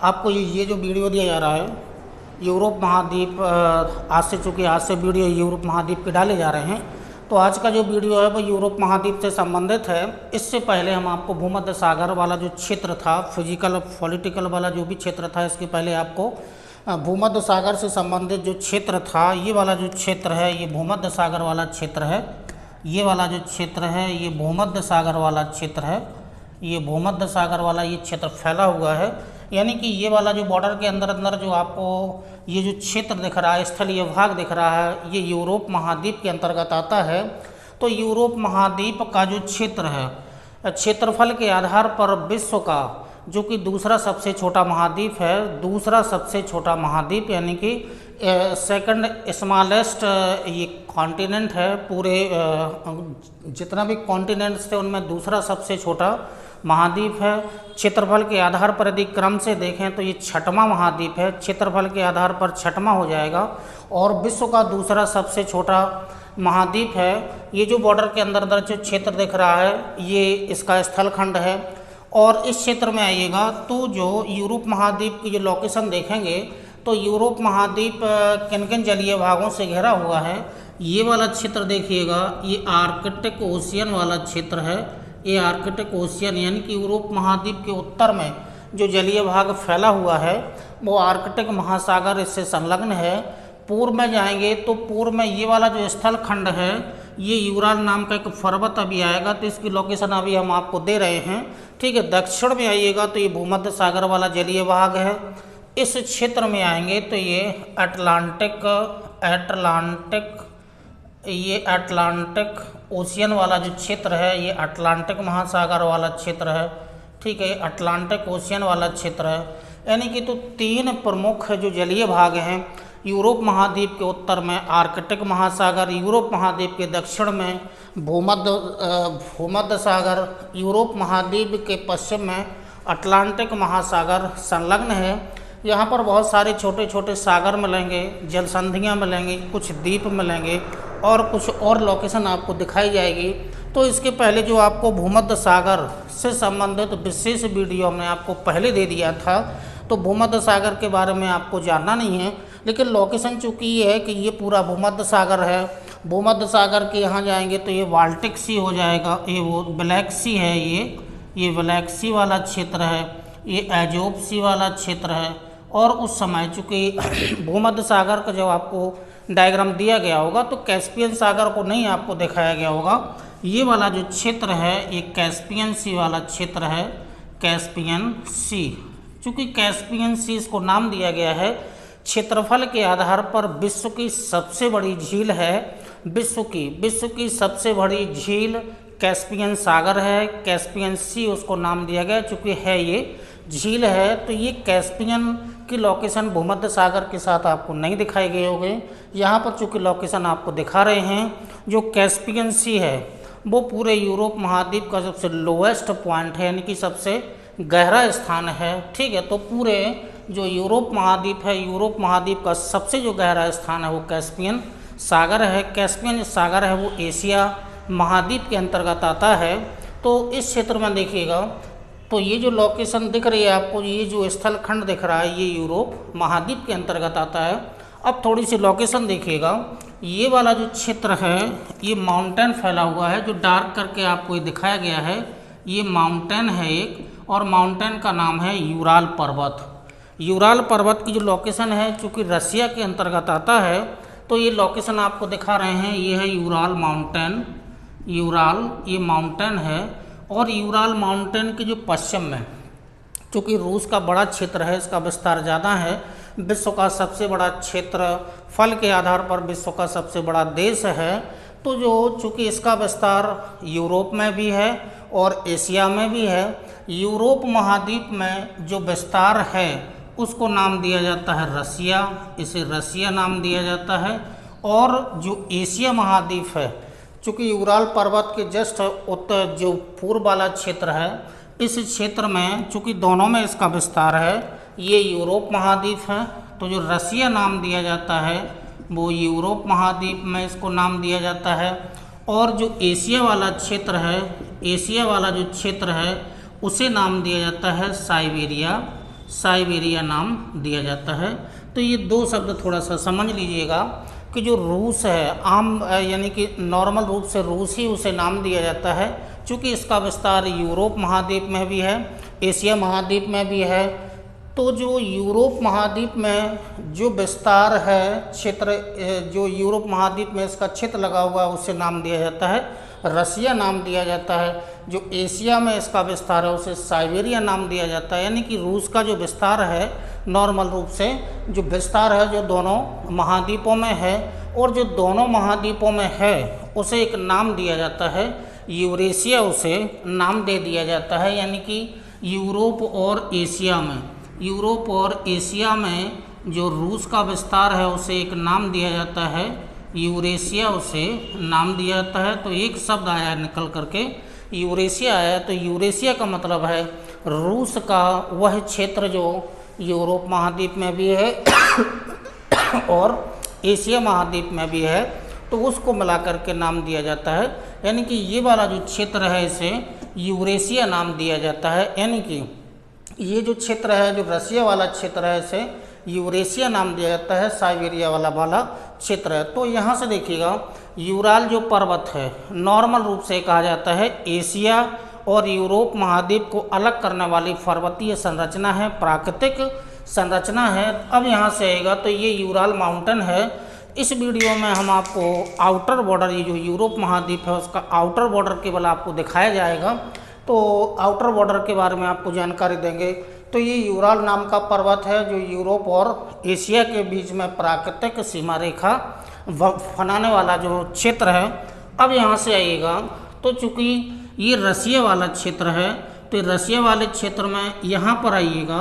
आपको ये जो वीडियो दिया जा रहा है यूरोप महाद्वीप, आज से वीडियो यूरोप महाद्वीप के डाले जा रहे हैं। तो आज का जो वीडियो है वो यूरोप महाद्वीप से संबंधित है। इससे पहले हम आपको भूमध्य सागर वाला जो क्षेत्र था, फिजिकल पॉलिटिकल वाला जो भी क्षेत्र था, इसके पहले आपको भूमध्य सागर से संबंधित जो क्षेत्र था, ये वाला जो क्षेत्र है ये भूमध्य सागर वाला क्षेत्र है। ये वाला जो क्षेत्र है ये भूमध्य सागर वाला क्षेत्र है। ये भूमध्य सागर वाला ये क्षेत्र फैला हुआ है, यानी कि ये वाला जो बॉर्डर के अंदर अंदर जो आपको ये जो क्षेत्र दिख रहा है, स्थलीय भाग दिख रहा है, ये यूरोप महाद्वीप के अंतर्गत आता है। तो यूरोप महाद्वीप का जो क्षेत्र है, क्षेत्रफल के आधार पर विश्व का जो कि दूसरा सबसे छोटा महाद्वीप है, दूसरा सबसे छोटा महाद्वीप यानी कि सेकंड स्मॉलेस्ट ये कॉन्टिनेंट है। पूरे जितना भी कॉन्टिनेंट्स थे उनमें दूसरा सबसे छोटा महाद्वीप है। क्षेत्रफल के आधार पर यदि क्रम से देखें तो ये छठवां महाद्वीप है, क्षेत्रफल के आधार पर छठवां हो जाएगा और विश्व का दूसरा सबसे छोटा महाद्वीप है। ये जो बॉर्डर के अंदर अंदर जो क्षेत्र दिख रहा है ये इसका स्थलखंड है। और इस क्षेत्र में आइएगा तो जो यूरोप महाद्वीप की जो लोकेशन देखेंगे तो यूरोप महाद्वीप किन किन जलीय भागों से घिरा हुआ है। ये वाला क्षेत्र देखिएगा, ये आर्कटिक ओशियन वाला क्षेत्र है। ये आर्कटिक ओशियन यानी कि यूरोप महाद्वीप के उत्तर में जो जलीय भाग फैला हुआ है वो आर्कटिक महासागर इससे संलग्न है। पूर्व में जाएंगे तो पूर्व में ये वाला जो स्थल खंड है ये यूराल नाम का एक पर्वत अभी आएगा, तो इसकी लोकेशन अभी हम आपको दे रहे हैं, ठीक है। दक्षिण में आइएगा तो ये भूमध्य सागर वाला जलीय भाग है। इस क्षेत्र में आएंगे तो ये अटलांटिक ओशियन वाला जो क्षेत्र है ये अटलांटिक महासागर वाला क्षेत्र है, ठीक है। अटलांटिक ओशियन वाला क्षेत्र है, यानी कि तो तीन प्रमुख जो जलीय भाग हैं यूरोप महाद्वीप के उत्तर में आर्कटिक महासागर, यूरोप महाद्वीप के दक्षिण में भूमध्य सागर, यूरोप महाद्वीप के पश्चिम में अटलांटिक महासागर संलग्न है। यहाँ पर बहुत सारे छोटे छोटे सागर मिलेंगे, जल संधियाँ मिलेंगी, कुछ द्वीप मिलेंगे और कुछ और लोकेशन आपको दिखाई जाएगी। तो इसके पहले जो आपको भूमध्य सागर से संबंधित विशेष वीडियो हमने आपको पहले दे दिया था, तो भूमध्य सागर के बारे में आपको जानना नहीं है, लेकिन लोकेशन चूँकि ये है कि ये पूरा भूमध्य सागर है। भूमध्य सागर के यहाँ जाएंगे तो ये बाल्टिक सी हो जाएगा, ये वो ब्लैक सी है, ये ब्लैक सी वाला क्षेत्र है, ये एजोब सी वाला क्षेत्र है। और उस समय चूँकि भूमध्य सागर का जब आपको डायग्राम दिया गया होगा तो कैस्पियन सागर को नहीं आपको दिखाया गया होगा। ये वाला जो क्षेत्र है ये कैस्पियन सी वाला क्षेत्र है, कैस्पियन सी। चूँकि कैस्पियन सी इसको नाम दिया गया है, क्षेत्रफल के आधार पर विश्व की सबसे बड़ी झील है। विश्व की सबसे बड़ी झील कैस्पियन सागर है, कैस्पियन सी उसको नाम दिया गया चूँकि है ये झील है। तो ये कैस्पियन की लोकेशन भूमध्य सागर के साथ आपको नहीं दिखाए गए होंगे। यहाँ पर चूँकि लोकेशन आपको दिखा रहे हैं, जो कैस्पियन सी है वो पूरे यूरोप महाद्वीप का सबसे लोएस्ट पॉइंट है, यानी कि सबसे गहरा स्थान है, ठीक है। तो पूरे जो यूरोप महाद्वीप है, यूरोप महाद्वीप का सबसे जो गहरा स्थान है वो कैस्पियन सागर है। कैस्पियन सागर है वो एशिया महाद्वीप के अंतर्गत आता है। तो इस क्षेत्र में देखिएगा तो ये जो लोकेशन दिख रही है आपको, ये जो स्थल खंड दिख रहा है ये यूरोप महाद्वीप के अंतर्गत आता है। अब थोड़ी सी लोकेशन देखिएगा, ये वाला जो क्षेत्र है ये माउंटेन फैला हुआ है, जो डार्क करके आपको ये दिखाया गया है ये माउंटेन है एक, और माउंटेन का नाम है यूराल पर्वत। यूराल पर्वत की जो लोकेशन है चूँकि रसिया के अंतर्गत आता है, तो ये लोकेशन आपको दिखा रहे हैं, ये है यूराल माउंटेन। यूराल ये माउंटेन है और यूराल माउंटेन के जो पश्चिम में चूँकि रूस का बड़ा क्षेत्र है, इसका विस्तार ज़्यादा है, विश्व का सबसे बड़ा क्षेत्र, फल के आधार पर विश्व का सबसे बड़ा देश है। तो जो चूँकि इसका विस्तार यूरोप में भी है और एशिया में भी है, यूरोप महाद्वीप में जो विस्तार है उसको नाम दिया जाता है रसिया, इसे रसिया नाम दिया जाता है। और जो एशिया महाद्वीप है चूँकि यूराल पर्वत के जस्ट उत्तर जो पूर्व वाला क्षेत्र है, इस क्षेत्र में चूँकि दोनों में इसका विस्तार है, ये यूरोप महाद्वीप है। तो जो रसिया नाम दिया जाता है वो यूरोप महाद्वीप में इसको नाम दिया जाता है। और जो एशिया वाला क्षेत्र है, एशिया वाला जो क्षेत्र है उसे नाम दिया जाता है साइबेरिया। साइबेरिया नाम दिया जाता है। तो ये दो शब्द थोड़ा सा समझ लीजिएगा कि जो रूस है आम यानी कि नॉर्मल रूप से रूस ही उसे नाम दिया जाता है, चूँकि इसका विस्तार यूरोप महाद्वीप में भी है, एशिया महाद्वीप में भी है। तो जो यूरोप महाद्वीप में जो विस्तार है क्षेत्र, जो यूरोप महाद्वीप में इसका क्षेत्र लगा हुआ है उसे नाम दिया जाता है रसिया नाम दिया जाता है। जो एशिया में इसका विस्तार है उसे साइबेरिया नाम दिया जाता है। यानी कि रूस का जो विस्तार है नॉर्मल रूप से जो विस्तार है जो दोनों महाद्वीपों में है और जो दोनों महाद्वीपों में है उसे एक नाम दिया जाता है यूरेशिया, उसे नाम दे दिया जाता है। यानी कि यूरोप और एशिया में जो रूस का विस्तार है उसे एक नाम दिया जाता है यूरेशिया, उसे नाम दिया जाता है। तो एक शब्द आया निकल करके यूरेशिया आया। तो यूरेशिया का मतलब है रूस का वह क्षेत्र जो यूरोप महाद्वीप में भी है और एशिया महाद्वीप में भी है, तो उसको मिला करके नाम दिया जाता है। यानी कि ये वाला जो क्षेत्र है इसे यूरेशिया नाम दिया जाता है। यानी कि ये जो क्षेत्र है जो रसिया वाला क्षेत्र है इसे यूरेशिया नाम दिया जाता है, साइबेरिया वाला क्षेत्र है। तो यहाँ से देखिएगा यूराल जो पर्वत है नॉर्मल रूप से कहा जाता है एशिया और यूरोप महाद्वीप को अलग करने वाली पर्वतीय संरचना है, प्राकृतिक संरचना है। अब यहाँ से आएगा तो ये यूराल माउंटेन है। इस वीडियो में हम आपको आउटर बॉर्डर, ये जो यूरोप महाद्वीप है उसका आउटर बॉर्डर केवल आपको दिखाया जाएगा। तो आउटर बॉर्डर के बारे में आपको जानकारी देंगे। तो ये यूराल नाम का पर्वत है जो यूरोप और एशिया के बीच में प्राकृतिक सीमा रेखा बनाने वाला जो क्षेत्र है। अब यहाँ से आइएगा तो चूँकि ये रसिया वाला क्षेत्र है तो रसिया वाले क्षेत्र में यहाँ पर आइएगा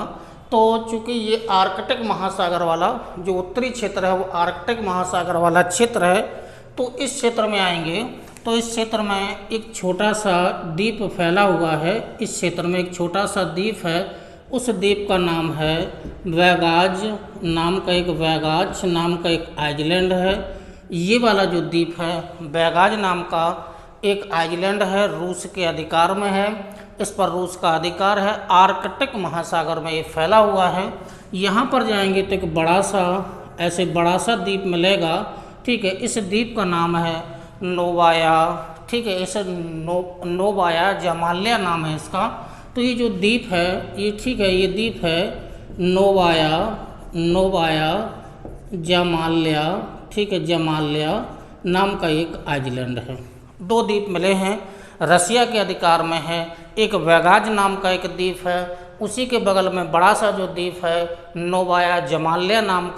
तो चूँकि ये आर्कटिक महासागर वाला जो उत्तरी क्षेत्र है वो आर्कटिक महासागर वाला क्षेत्र है। तो इस क्षेत्र में आएंगे तो इस क्षेत्र में एक छोटा सा द्वीप फैला हुआ है। इस क्षेत्र में एक छोटा सा द्वीप है, उस द्वीप का नाम है वैगाज नाम का एक आइलैंड है। ये वाला जो द्वीप है वैगाज नाम का एक आइलैंड है, रूस के अधिकार में है। इस पर रूस का अधिकार है, आर्कटिक महासागर में ये फैला हुआ है। यहाँ पर जाएंगे तो एक बड़ा सा द्वीप मिलेगा, ठीक है। इस द्वीप का नाम है नोवाया, ठीक है। इसे नोवाया जामाल्या नाम है इसका। तो ये जो द्वीप है ये, ठीक है, ये द्वीप है नोवाया जामाल्या, ठीक है, जामाल्या नाम का एक आइलैंड है। दो द्वीप मिले हैं, रसिया के अधिकार में है। एक वैगाज नाम का एक द्वीप है, उसी के बगल में बड़ा सा जो द्वीप है नोवाया जामाल्या नाम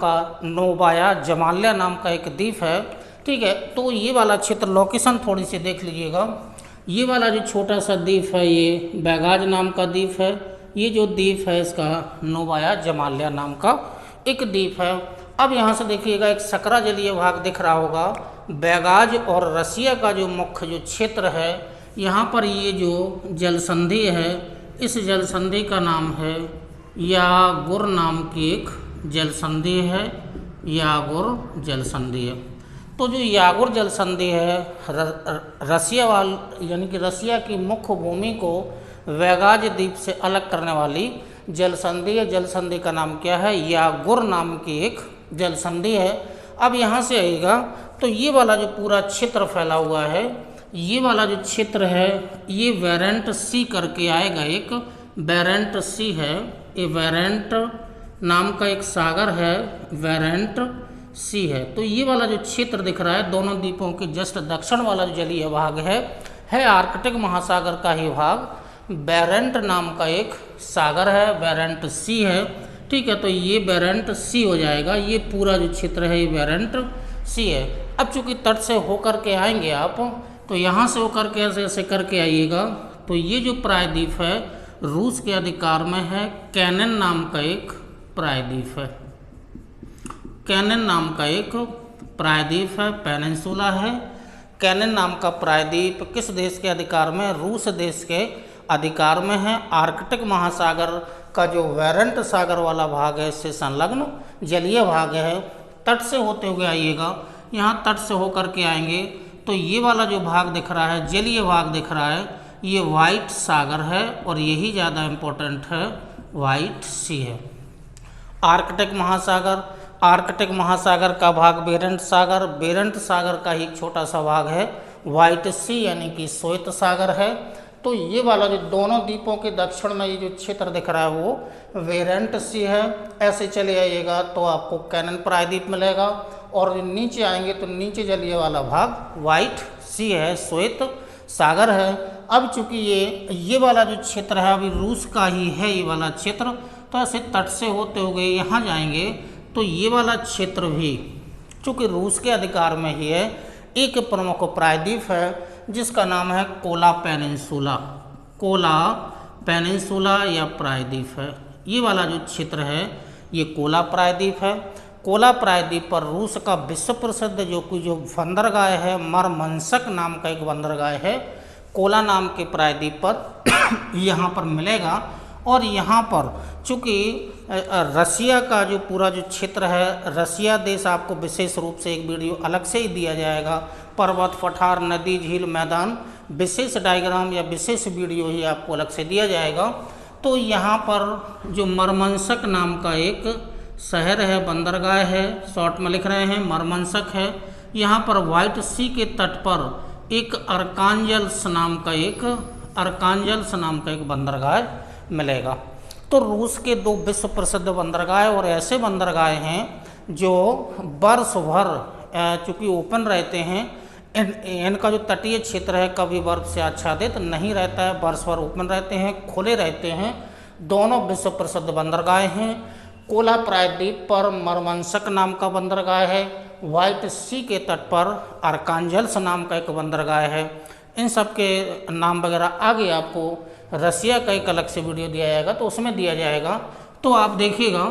का एक द्वीप है, ठीक है। तो ये वाला क्षेत्र लोकेशन थोड़ी सी देख लीजिएगा। ये वाला जो छोटा सा द्वीप है ये वैगाज नाम का द्वीप है। ये जो द्वीप है इसका नोवाया जामाल्या नाम का एक द्वीप है। अब यहाँ से देखिएगा एक सकरा जलीय भाग दिख रहा होगा। वैगाज और रसिया का जो मुख्य जो क्षेत्र है यहाँ पर ये जो जलसंधि है इस जलसंधि का नाम है यागुर नाम की एक जलसंधि है, यागुर जलसंधि है। तो जो यागुर जलसंधि है यानी कि रसिया की मुख्य भूमि को वैगाज द्वीप से अलग करने वाली जलसंधि है। जलसंधि का नाम क्या है? यागुर नाम की एक जलसंधि है। अब यहाँ से आएगा तो ये वाला जो पूरा क्षेत्र फैला हुआ है, ये वाला जो क्षेत्र है ये वेरेंट सी करके आएगा, एक वेरेंट सी है। ये वेरेंट नाम का एक सागर है, वेरेंट सी है। तो ये वाला जो क्षेत्र दिख रहा है दोनों द्वीपों के जस्ट दक्षिण वाला जो जलीय भाग है आर्कटिक महासागर का ही भाग। बेरेंट नाम का एक सागर है, बेरेंट सी है, ठीक है। तो ये बेरेंट सी हो जाएगा, ये पूरा जो क्षेत्र है ये बेरेंट सी है। अब चूंकि तट से होकर के आएंगे आप तो यहाँ से होकर के ऐसे करके आइएगा तो ये जो प्रायद्वीप है रूस के अधिकार में है। कैनन नाम का एक प्रायद्वीप है, कैनन नाम का एक प्रायद्वीप है, पेनिनसुला है। कैनन नाम का प्रायद्वीप किस देश के अधिकार में? रूस देश के अधिकार में है। आर्कटिक महासागर का जो वेरेंट सागर वाला भाग है इससे संलग्न जलीय भाग है। तट से होते हुए आइएगा, यहाँ तट से होकर के आएंगे तो ये वाला जो भाग दिख रहा है जलीय भाग दिख रहा है ये वाइट सागर है और यही ज़्यादा इम्पोर्टेंट है, व्हाइट सी है। आर्कटिक महासागर, आर्कटिक महासागर का भाग बेरेंट सागर, बेरेंट सागर का ही एक छोटा सा भाग है व्हाइट सी यानी कि श्वेत सागर है। तो ये वाला जो दोनों द्वीपों के दक्षिण में ये जो क्षेत्र दिख रहा है वो बेरेंट सी है। ऐसे चले आइएगा तो आपको कैनन प्रायद्वीप मिलेगा, और नीचे आएंगे तो नीचे जलिए वाला भाग व्हाइट सी है, श्वेत सागर है। अब चूंकि ये वाला जो क्षेत्र है अभी रूस का ही है ये वाला क्षेत्र, तो ऐसे तट से होते हुए यहाँ जाएंगे तो ये वाला क्षेत्र भी चूंकि रूस के अधिकार में ही है। एक प्रमुख प्रायद्वीप है जिसका नाम है कोला पेनिनसुला, कोला पेनिनसुला या प्रायद्वीप है। ये वाला जो क्षेत्र है ये कोला प्रायद्वीप है। कोला प्रायद्वीप पर रूस का विश्व प्रसिद्ध जो बंदरगाह है, मरमंस्क नाम का एक बंदरगाह है, कोला नाम के प्रायद्वीप पर यहाँ पर मिलेगा। और यहाँ पर चूँकि रसिया का जो पूरा जो क्षेत्र है, रसिया देश आपको विशेष रूप से एक वीडियो अलग से ही दिया जाएगा, पर्वत, पठार, नदी, झील, मैदान, विशेष डायग्राम या विशेष वीडियो ही आपको अलग से दिया जाएगा। तो यहाँ पर जो मरमंस्क नाम का एक शहर है, बंदरगाह है, शॉर्ट में लिख रहे हैं मरमंस्क है। यहाँ पर व्हाइट सी के तट पर एक अर्कांजल्स नाम का एक बंदरगाह मिलेगा। तो रूस के दो विश्व प्रसिद्ध बंदरगाह और ऐसे बंदरगाह हैं जो वर्ष भर चूँकि ओपन रहते हैं, इनका जो तटीय क्षेत्र है कभी बर्फ से आच्छादित नहीं रहता है, वर्ष भर ओपन रहते हैं, खुले रहते हैं। दोनों विश्व प्रसिद्ध बंदरगाह हैं। कोला प्रायद्वीप पर मरमंस्क नाम का बंदरगाह है, व्हाइट सी के तट पर अर्कांजल्स नाम का एक बंदरगाह है। इन सब के नाम वगैरह आगे आपको रसिया का एक अलग से वीडियो दिया जाएगा तो उसमें दिया जाएगा। तो आप देखिएगा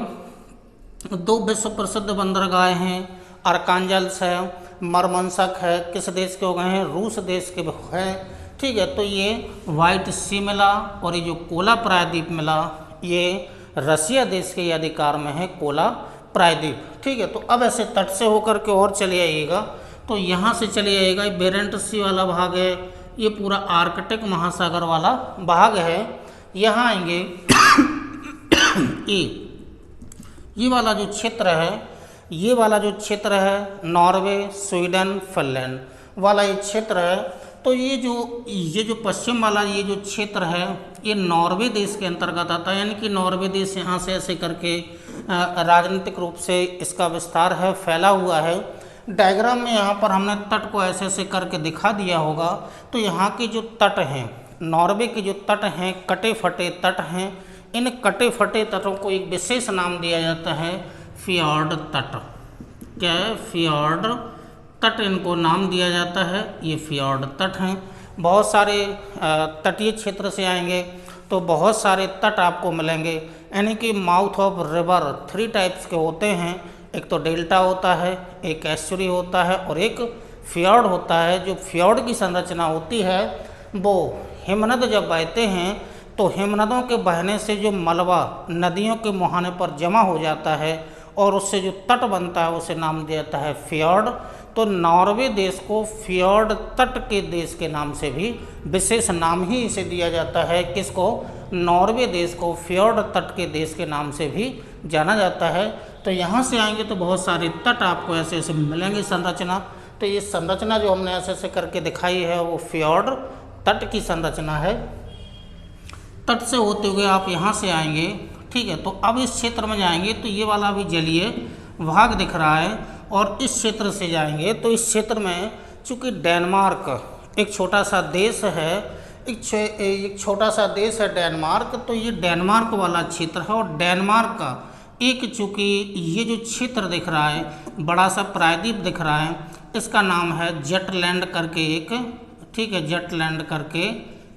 दो विश्व प्रसिद्ध बंदरगाह हैं, अर्कांजल्स है, मरमंस्क है, किस देश के हो गए हैं, रूस देश के हैं। ठीक है, तो ये व्हाइट सी मिला और ये जो कोला प्रायद्वीप मिला ये रसिया देश के अधिकार में है, कोला प्रायद्वीप। ठीक है, तो अब ऐसे तट से होकर के और चले आइएगा तो यहाँ से चले आइएगा, बेरेंट सी वाला भाग है, ये पूरा आर्कटिक महासागर वाला भाग है। यहाँ आएंगे ये वाला जो क्षेत्र है, ये वाला जो क्षेत्र है नॉर्वे, स्वीडन, फिनलैंड वाला ये क्षेत्र है। तो ये जो पश्चिम वाला ये जो क्षेत्र है ये नॉर्वे देश के अंतर्गत आता है, यानी कि नॉर्वे देश यहाँ से ऐसे करके राजनीतिक रूप से इसका विस्तार है, फैला हुआ है। डायग्राम में यहाँ पर हमने तट को ऐसे ऐसे करके दिखा दिया होगा। तो यहाँ के जो तट हैं, नॉर्वे के जो तट हैं, कटे फटे तट हैं। इन कटे फटे तटों को एक विशेष नाम दिया जाता है फियॉर्ड तट। क्या है? फियॉर्ड तट इनको नाम दिया जाता है, ये फियॉर्ड तट हैं। बहुत सारे तटीय क्षेत्र से आएंगे तो बहुत सारे तट आपको मिलेंगे, यानी कि माउथ ऑफ रिवर 3 टाइप्स के होते हैं। एक तो डेल्टा होता है, एक एस्चुरी होता है और एक फियॉर्ड होता है। जो फियॉर्ड की संरचना होती है वो हिमनद जब बहते हैं तो हिमनदों के बहने से जो मलबा नदियों के मुहाने पर जमा हो जाता है और उससे जो तट बनता है उसे नाम दिया जाता है फियॉर्ड। तो नॉर्वे देश को फियॉर्ड तट के देश के नाम से भी विशेष नाम ही इसे दिया जाता है। किसको? नॉर्वे देश को फियॉर्ड तट के देश के नाम से भी जाना जाता है। तो यहाँ से आएंगे तो बहुत सारे तट आपको ऐसे ऐसे मिलेंगे संरचना। तो ये संरचना जो हमने ऐसे ऐसे करके दिखाई है वो फियॉर्ड तट की संरचना है। तट से होते हुए आप यहाँ से आएंगे, ठीक है। तो अब इस क्षेत्र में जाएंगे तो ये वाला भी जलीय भाग दिख रहा है और इस क्षेत्र से जाएंगे तो इस क्षेत्र में चूँकि डेनमार्क एक छोटा सा देश है, एक छोटा सा देश है डेनमार्क। तो ये डेनमार्क वाला क्षेत्र है और डेनमार्क का एक चूँकि ये जो क्षेत्र दिख रहा है, बड़ा सा प्रायद्वीप दिख रहा है, इसका नाम है जटलैंड करके एक, ठीक है, जटलैंड करके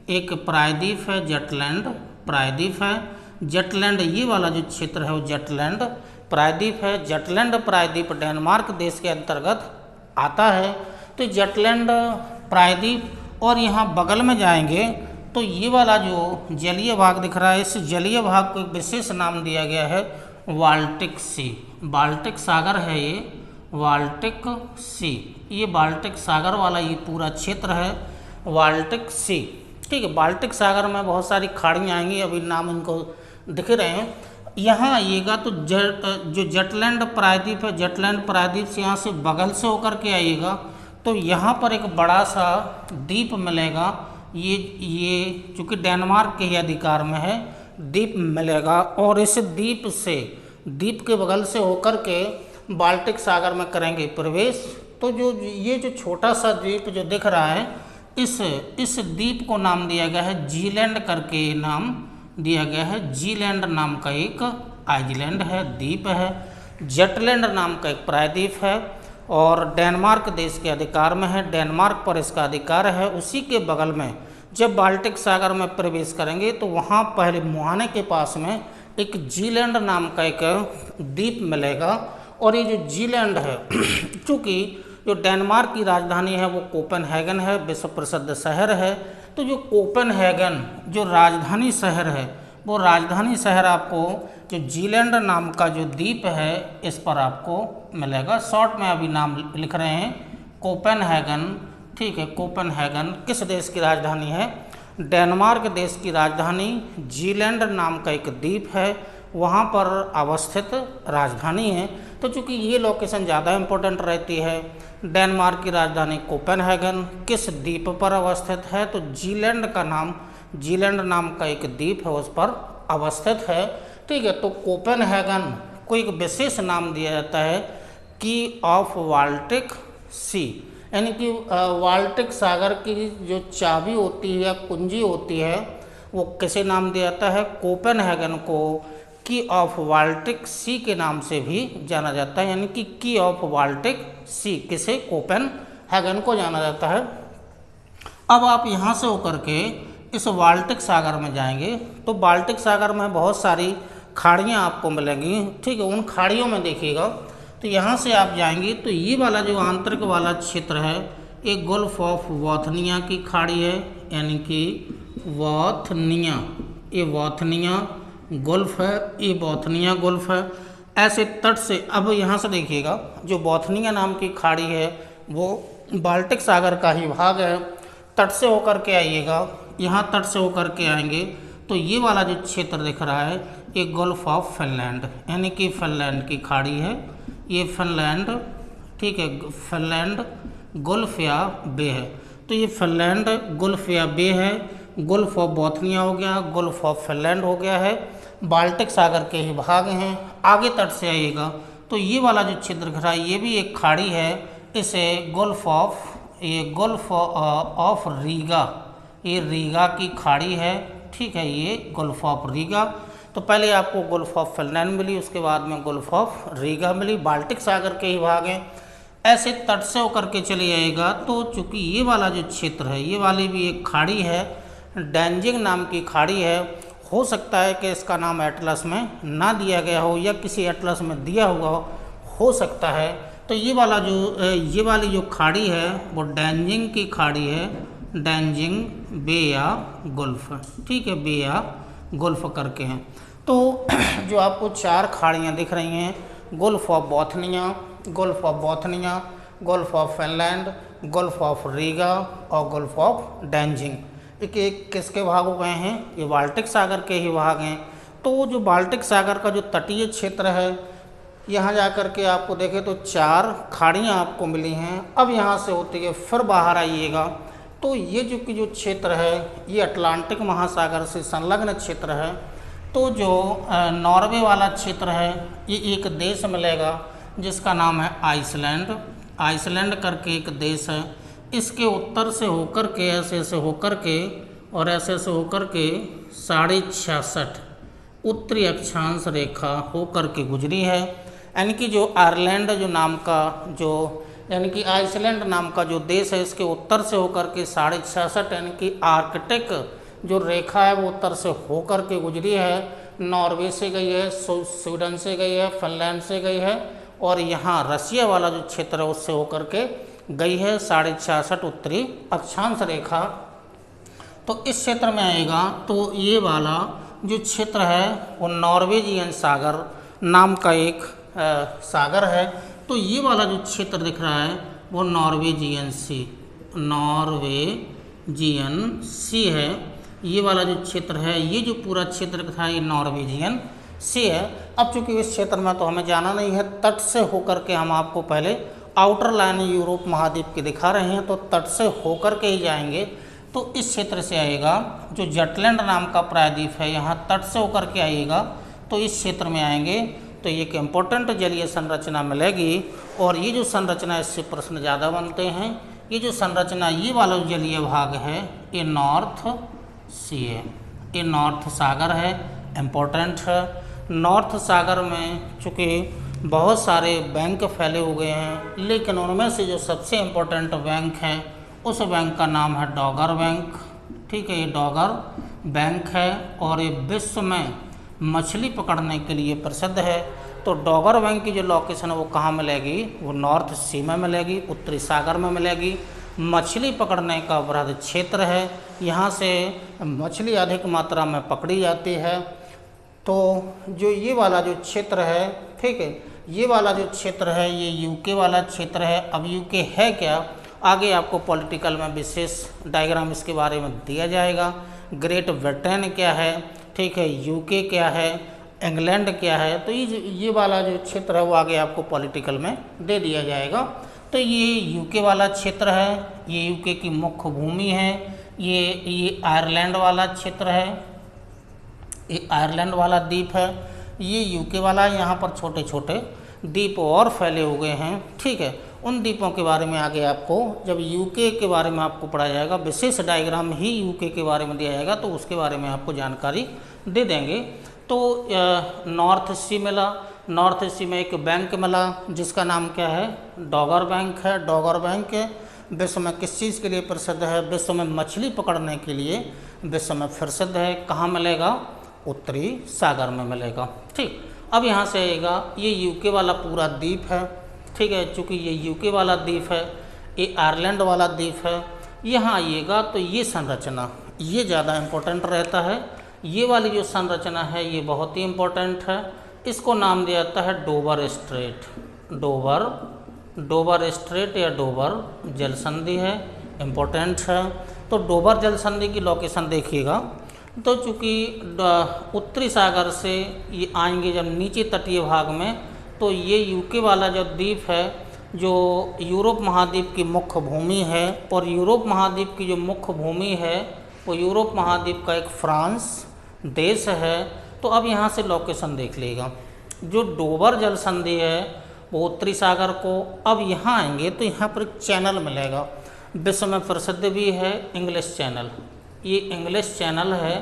एक प्रायद्वीप है, जटलैंड प्रायद्वीप है। जटलैंड ये वाला जो क्षेत्र है वो जटलैंड प्रायद्वीप है। जटलैंड प्रायद्वीप डेनमार्क देश के अंतर्गत आता है। तो जटलैंड प्रायद्वीप और यहाँ बगल में जाएंगे तो ये वाला जो जलीय भाग दिख रहा है, इस जलीय भाग को एक विशेष नाम दिया गया है बाल्टिक सी। बाल्टिक सागर है ये, बाल्टिक सी, ये बाल्टिक सागर वाला ये पूरा क्षेत्र है बाल्टिक सी, ठीक है। बाल्टिक सागर में बहुत सारी खाड़ियाँ आएंगी, अभी नाम इनको दिख रहे हैं। यहाँ आइएगा तो जो जटलैंड प्रायद्वीप है, जटलैंड प्रायद्वीप से यहाँ से बगल से होकर के आइएगा तो यहाँ पर एक बड़ा सा द्वीप मिलेगा। ये चूँकि डेनमार्क के ही अधिकार में है, द्वीप मिलेगा और इस द्वीप से, द्वीप के बगल से होकर के बाल्टिक सागर में करेंगे प्रवेश। तो ये जो छोटा सा द्वीप जो दिख रहा है, इस द्वीप को नाम दिया गया है जीलैंड करके नाम दिया गया है। जीलैंड नाम का एक आइलैंड है, द्वीप है। जटलैंड नाम का एक प्रायद्वीप है और डेनमार्क देश के अधिकार में है, डेनमार्क पर इसका अधिकार है। उसी के बगल में जब बाल्टिक सागर में प्रवेश करेंगे तो वहाँ पहले मुहाने के पास में एक जीलैंड नाम का एक द्वीप मिलेगा। और ये जो जीलैंड है चूँकि जो डेनमार्क की राजधानी है वो कोपेनहेगन है, विश्व प्रसिद्ध शहर है। तो जो कोपेनहेगन जो राजधानी शहर है, वो राजधानी शहर आपको जो जीलैंड नाम का जो द्वीप है इस पर आपको मिलेगा। शॉर्ट में अभी नाम लिख रहे हैं कोपेनहेगन, ठीक है। कोपेनहेगन किस देश की राजधानी है? डेनमार्क देश की राजधानी जीलैंड नाम का एक द्वीप है, वहाँ पर अवस्थित राजधानी है। तो चूँकि ये लोकेशन ज़्यादा इम्पोर्टेंट रहती है, डेनमार्क की राजधानी कोपेनहेगन किस द्वीप पर अवस्थित है? तो जीलैंड का नाम, जीलैंड नाम का एक द्वीप है उस पर अवस्थित है, ठीक है। तो कोपेनहेगन को एक विशेष नाम दिया जाता है की ऑफ बाल्टिक सी, यानी कि बाल्टिक सागर की जो चाबी होती है या कुंजी होती है वो किसे नाम दिया जाता है? कोपेनहेगन को की ऑफ बाल्टिक सी के नाम से भी जाना जाता है, यानी कि की ऑफ बाल्टिक सी किसे? कोपेनहेगन को जाना जाता है। अब आप यहाँ से होकर के इस बाल्टिक सागर में जाएंगे तो बाल्टिक सागर में बहुत सारी खाड़ियाँ आपको मिलेंगी, ठीक है। उन खाड़ियों में देखिएगा तो यहाँ से आप जाएंगे तो ये वाला जो आंतरिक वाला क्षेत्र है एक गोल्फ ऑफ बोथनिया की खाड़ी है, यानी कि बोथनिया, ये बोथनिया गोल्फ है, ये बोथनिया गोल्फ है। ऐसे तट से अब यहाँ से देखिएगा जो बोथनिया नाम की खाड़ी है वो बाल्टिक सागर का ही भाग है। तट से होकर के आइएगा, यहाँ तट से होकर के आएंगे तो ये वाला जो क्षेत्र दिख रहा है ये गोल्फ ऑफ फिनलैंड, यानी कि फिनलैंड की खाड़ी है ये फिनलैंड, ठीक है। फिनलैंड गुल्फ या बे है, तो ये फिनलैंड गुल्फ या बे है। गुल्फ ऑफ बोथनिया हो गया, गुल्फ ऑफ फिनलैंड हो गया है, बाल्टिक सागर के ही भाग हैं। आगे तट से आइएगा तो ये वाला जो क्षेत्र दिख रहा है ये भी एक खाड़ी है, इसे गुल्फ ऑफ रीगा, ये रीगा की खाड़ी है, ठीक है। ये गुल्फ ऑफ रीगा। तो पहले आपको गुल्फ ऑफ फिनलैंड मिली, उसके बाद में गुल्फ ऑफ रीगा मिली, बाल्टिक सागर के ही भाग हैं। ऐसे तट से होकर के चले जाएगा तो चूँकि ये वाला जो क्षेत्र है ये वाली भी एक खाड़ी है, डैंजिंग नाम की खाड़ी है। हो सकता है कि इसका नाम एटलस में ना दिया गया हो या किसी एटलस में दिया हुआ हो सकता है। तो ये वाली जो खाड़ी है वो डैंजिंग की खाड़ी है, डैंजिंग बे या गुल्फ, ठीक है, बे या गुल्फ करके हैं। तो जो आपको चार खाड़ियाँ दिख रही हैं, Gulf of Bothnia, Gulf of Bothnia, Gulf of Finland, Gulf of Riga और गुल्फ ऑफ डैंजिंग, एक किसके भाग हो गए हैं? ये बाल्टिक सागर के ही भाग हैं। तो जो बाल्टिक सागर का जो तटीय क्षेत्र है यहाँ जा कर के आपको देखें तो चार खाड़ियाँ आपको मिली हैं। अब यहाँ से होती है फिर बाहर आइएगा तो ये जो क्षेत्र है ये अटलांटिक महासागर से संलग्न क्षेत्र है। तो जो नॉर्वे वाला क्षेत्र है ये एक देश मिलेगा जिसका नाम है आइसलैंड, आइसलैंड करके एक देश है। इसके उत्तर से होकर के ऐसे होकर के और ऐसे होकर के 66.5 उत्तरी अक्षांश रेखा होकर के गुजरी है। यानी कि जो आयरलैंड जो नाम का जो यानी कि आइसलैंड नाम का जो देश है इसके उत्तर से होकर के 66.5 यानी कि आर्कटिक जो रेखा है वो उत्तर से होकर के गुजरी है। नॉर्वे से गई है, स्वीडन से गई है, फिनलैंड से गई है और यहाँ रसिया वाला जो क्षेत्र है उससे होकर के गई है 66.5 उत्तरी अक्षांश रेखा। तो इस क्षेत्र में आएगा तो ये वाला जो क्षेत्र है वो नॉर्वेजियन सागर नाम का एक सागर है। तो ये वाला जो क्षेत्र दिख रहा है वो नॉर्वेजियन सी है। ये वाला जो क्षेत्र है, ये जो पूरा क्षेत्र था ये नॉर्वेजियन सी है। अब चूंकि इस क्षेत्र में तो हमें जाना नहीं है, तट से होकर के हम आपको पहले आउटर लाइन यूरोप महाद्वीप की दिखा रहे हैं, तो तट से होकर के ही जाएंगे। तो इस क्षेत्र से आएगा जो जटलैंड नाम का प्रायद्वीप है, यहाँ तट से होकर के आइएगा तो इस क्षेत्र में आएंगे तो ये एक इम्पोर्टेंट जलीय संरचना मिलेगी। और ये जो संरचना, इससे प्रश्न ज़्यादा बनते हैं। ये जो संरचना, ये वाला जलीय भाग है, ये नॉर्थ सी है, ये नॉर्थ सागर है, इम्पोर्टेंट है। नॉर्थ सागर में चूँकि बहुत सारे बैंक फैले हुए हैं, लेकिन उनमें से जो सबसे इम्पोर्टेंट बैंक है उस बैंक का नाम है डॉगर बैंक। ठीक है, ये डॉगर बैंक है और ये विश्व में मछली पकड़ने के लिए प्रसिद्ध है। तो डॉगर बैंक की जो लोकेशन है वो कहाँ मिलेगी, वो नॉर्थ सी में मिलेगी, उत्तरी सागर में मिलेगी। मछली पकड़ने का वृहद क्षेत्र है, यहाँ से मछली अधिक मात्रा में पकड़ी जाती है। तो जो ये वाला जो क्षेत्र है, ठीक है, ये वाला जो क्षेत्र है ये यूके वाला क्षेत्र है। अब यूके है क्या, आगे आपको पॉलिटिकल में विशेष डायग्राम इसके बारे में दिया जाएगा। ग्रेट ब्रिटेन क्या है, ठीक है, यूके क्या है, इंग्लैंड क्या है, तो ये वाला जो क्षेत्र है वो आगे आपको पॉलिटिकल में दे दिया जाएगा। तो ये यूके वाला क्षेत्र है, ये यूके की मुख्य भूमि है। ये आयरलैंड वाला क्षेत्र है, ये आयरलैंड वाला द्वीप है। ये यूके वाला, यहाँ पर छोटे छोटे द्वीप और फैले हुए हैं। ठीक है, उन द्वीपों के बारे में आगे आपको, जब यूके के बारे में आपको पढ़ाया जाएगा, विशेष डायग्राम ही यूके के बारे में दिया जाएगा, तो उसके बारे में आपको जानकारी दे देंगे। तो नॉर्थ सी मिला, नॉर्थ सी में एक बैंक मिला जिसका नाम क्या है, डॉगर बैंक है। डॉगर बैंक विश्व में किस चीज़ के लिए प्रसिद्ध है, विश्व में मछली पकड़ने के लिए विश्व में प्रसिद्ध है। कहाँ मिलेगा, उत्तरी सागर में मिलेगा। ठीक, अब यहाँ से आएगा, ये यूके वाला पूरा द्वीप है। ठीक है, चूँकि ये यूके वाला द्वीप है, ये आयरलैंड वाला द्वीप है। यहाँ आइएगा तो ये संरचना, ये ज़्यादा इम्पोर्टेंट रहता है। ये वाली जो संरचना है ये बहुत ही इम्पोर्टेंट है। इसको नाम दिया जाता है डोबर स्ट्रेट। डोबर स्ट्रेट या डोबर जल संधि है, इम्पोर्टेंट है। तो डोबर जल संधि की लोकेशन देखिएगा। तो चूँकि उत्तरी सागर से ये आएंगे जब नीचे तटीय भाग में, तो ये यूके वाला जो द्वीप है जो यूरोप महाद्वीप की मुख्य भूमि है, और यूरोप महाद्वीप की जो मुख्य भूमि है वो यूरोप महाद्वीप का एक फ्रांस देश है। तो अब यहाँ से लोकेशन देख लेगा, जो डोबर जल संधि है वो उत्तरी सागर को, अब यहाँ आएंगे तो यहाँ पर एक चैनल मिलेगा, विश्व में प्रसिद्ध भी है, इंग्लिश चैनल। ये इंग्लिश चैनल है,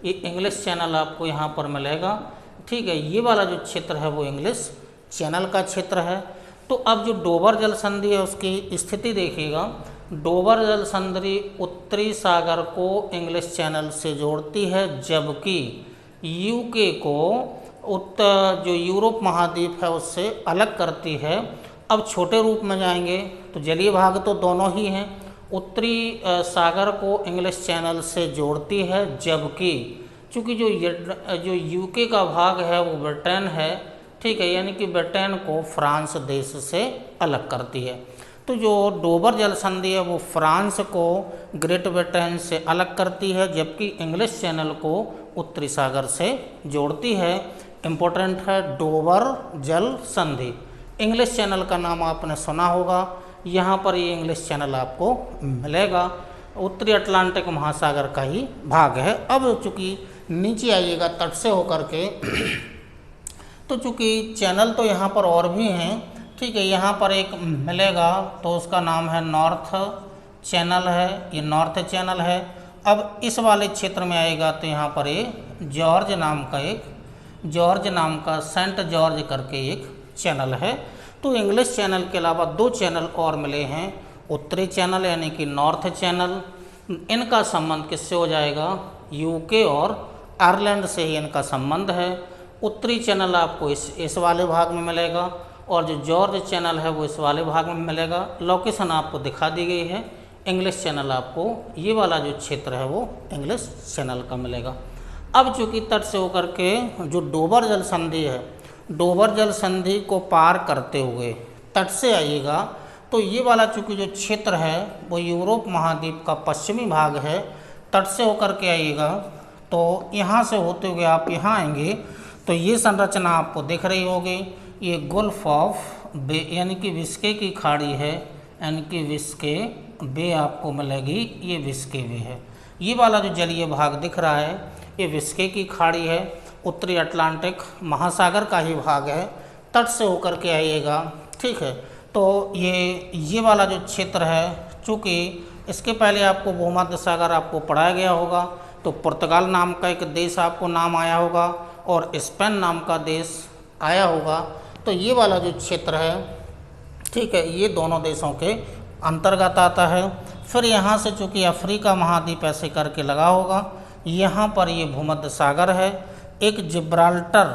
ये इंग्लिश चैनल आपको यहाँ पर मिलेगा। ठीक है, ये वाला जो क्षेत्र है वो इंग्लिश चैनल का क्षेत्र है। तो अब जो डोबर जल संधि है उसकी स्थिति देखिएगा। डोबर जल संधि उत्तरी सागर को इंग्लिश चैनल से जोड़ती है, जबकि यूके को जो यूरोप महाद्वीप है उससे अलग करती है। अब छोटे रूप में जाएंगे तो जलीय भाग तो दोनों ही हैं, उत्तरी सागर को इंग्लिश चैनल से जोड़ती है, जबकि चूँकि जो यूके का भाग है वो ब्रिटेन है। ठीक है, यानी कि ब्रिटेन को फ्रांस देश से अलग करती है। तो जो डोबर जल संधि है वो फ्रांस को ग्रेट ब्रिटेन से अलग करती है, जबकि इंग्लिश चैनल को उत्तरी सागर से जोड़ती है। इम्पोर्टेंट है डोबर जल संधि। इंग्लिश चैनल का नाम आपने सुना होगा, यहाँ पर ये इंग्लिश चैनल आपको मिलेगा, उत्तरी अटलांटिक महासागर का ही भाग है। अब चूँकि नीचे आइएगा तट से होकर के, तो चूँकि चैनल तो यहाँ पर और भी हैं। ठीक है, यहाँ पर एक मिलेगा तो उसका नाम है नॉर्थ चैनल है, ये नॉर्थ चैनल है। अब इस वाले क्षेत्र में आएगा तो यहाँ पर एक जॉर्ज नाम का सेंट जॉर्ज करके एक चैनल है। तो इंग्लिश चैनल के अलावा दो चैनल और मिले हैं, उत्तरी चैनल यानी कि नॉर्थ चैनल। इनका संबंध किससे हो जाएगा, यूके और आयरलैंड से ही इनका संबंध है। उत्तरी चैनल आपको इस वाले भाग में मिलेगा, और जो जॉर्ज चैनल है वो इस वाले भाग में मिलेगा। लोकेशन आपको दिखा दी गई है। इंग्लिश चैनल आपको ये वाला जो क्षेत्र है वो इंग्लिश चैनल का मिलेगा। अब चूँकि तट से होकर के जो डोबर जल संधि है, डोबर जल संधि को पार करते हुए तट से आइएगा तो ये वाला चूँकि जो क्षेत्र है वो यूरोप महाद्वीप का पश्चिमी भाग है। तट से होकर के आइएगा तो यहाँ से होते हुए आप यहाँ आएंगे तो ये संरचना आपको दिख रही होगी। ये गल्फ ऑफ बे यानी कि विस्के की खाड़ी है, यानी कि विस्के बे आपको मिलेगी, ये विस्के बे है। ये वाला जो जलीय भाग दिख रहा है ये विस्के की खाड़ी है, उत्तरी अटलांटिक महासागर का ही भाग है। तट से होकर के आइएगा, ठीक है। तो ये वाला जो क्षेत्र है, चूँकि इसके पहले आपको भूमध्य सागर आपको पढ़ाया गया होगा, तो पुर्तगाल नाम का एक देश आपको नाम आया होगा और स्पेन नाम का देश आया होगा। तो ये वाला जो क्षेत्र है, ठीक है, ये दोनों देशों के अंतर्गत आता है। फिर यहाँ से चूँकि अफ्रीका महाद्वीप ऐसे करके लगा होगा, यहाँ पर ये भूमध्य सागर है। एक जिब्राल्टर,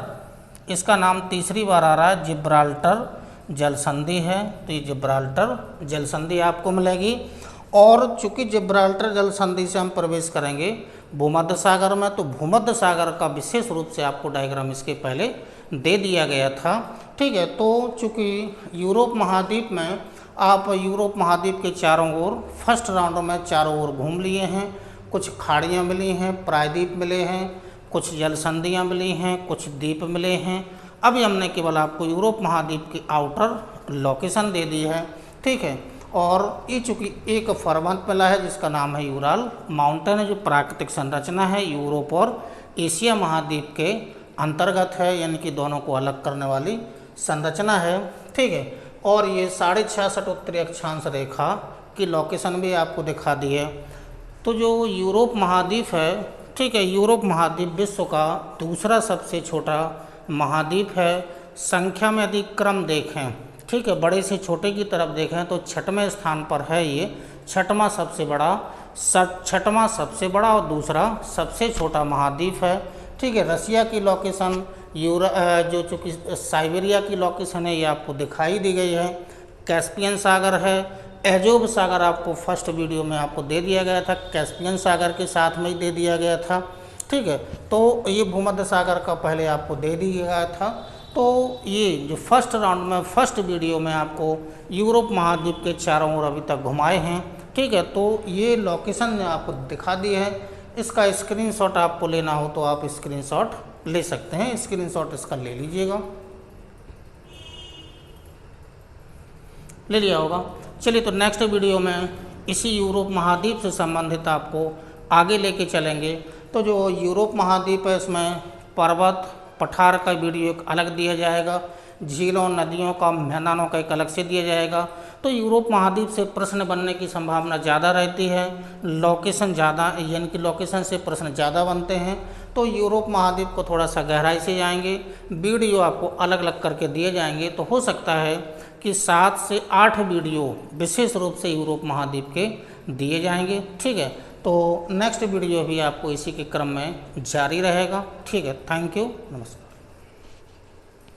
इसका नाम तीसरी बार आ रहा है, जिब्राल्टर जल संधि है, तो ये जिब्राल्टर जल संधि आपको मिलेगी। और चूँकि जिब्राल्टर जल संधि से हम प्रवेश करेंगे भूमध्य सागर में, तो भूमध्य सागर का विशेष रूप से आपको डायग्राम इसके पहले दे दिया गया था, ठीक है। तो चूँकि यूरोप महाद्वीप में आप यूरोप महाद्वीप के चारों ओर फर्स्ट राउंड में चारों ओर घूम लिए हैं। कुछ खाड़ियाँ मिली हैं, प्रायद्वीप मिले हैं, कुछ जल संधियाँ मिली हैं, कुछ द्वीप मिले हैं। अभी हमने केवल आपको यूरोप महाद्वीप की आउटर लोकेशन दे दी है, ठीक है। और ये चूँकि एक पर्वत मिला है जिसका नाम है यूराल माउंटेन है, जो प्राकृतिक संरचना है यूरोप और एशिया महाद्वीप के अंतर्गत है, यानी कि दोनों को अलग करने वाली संरचना है, ठीक है। और ये 66.5 उत्तरी अक्षांश रेखा की लोकेशन भी आपको दिखा दी है। तो जो यूरोप महाद्वीप है, ठीक है, यूरोप महाद्वीप विश्व का दूसरा सबसे छोटा महाद्वीप है। संख्या में यदि क्रम देखें, ठीक है, बड़े से छोटे की तरफ देखें तो 6वें स्थान पर है ये, छठवां सबसे बड़ा और दूसरा सबसे छोटा महाद्वीप है, ठीक है। रसिया की लोकेशन जो चूँकि साइबेरिया की लोकेशन है ये आपको दिखाई दी गई है। कैस्पियन सागर है, एजोब सागर आपको फर्स्ट वीडियो में आपको दे दिया गया था, कैस्पियन सागर के साथ में ही दे दिया गया था, ठीक है। तो ये भूमध्य सागर का पहले आपको दे दिया गया था। तो ये जो फर्स्ट राउंड में फर्स्ट वीडियो में आपको यूरोप महाद्वीप के चारों ओर अभी तक घुमाए हैं, ठीक है। तो ये लोकेशन आपको दिखा दी है। इसका स्क्रीनशॉट आपको लेना हो तो आप स्क्रीनशॉट ले सकते हैं, स्क्रीनशॉट इसका ले लीजिएगा, ले लिया होगा। चलिए, तो नेक्स्ट वीडियो में इसी यूरोप महाद्वीप से संबंधित आपको आगे लेके चलेंगे। तो जो यूरोप महाद्वीप है इसमें पर्वत पठार का वीडियो एक अलग दिया जाएगा, झीलों नदियों का मैदानों का एक अलग से दिया जाएगा। तो यूरोप महाद्वीप से प्रश्न बनने की संभावना ज़्यादा रहती है, लोकेशन ज़्यादा, यानी कि लोकेशन से प्रश्न ज़्यादा बनते हैं। तो यूरोप महाद्वीप को थोड़ा सा गहराई से जाएंगे, वीडियो आपको अलग अलग करके दिए जाएंगे। तो हो सकता है कि 7 से 8 वीडियो विशेष रूप से यूरोप महाद्वीप के दिए जाएंगे, ठीक है। तो नेक्स्ट वीडियो भी आपको इसी के क्रम में जारी रहेगा, ठीक है। थैंक यू, नमस्कार।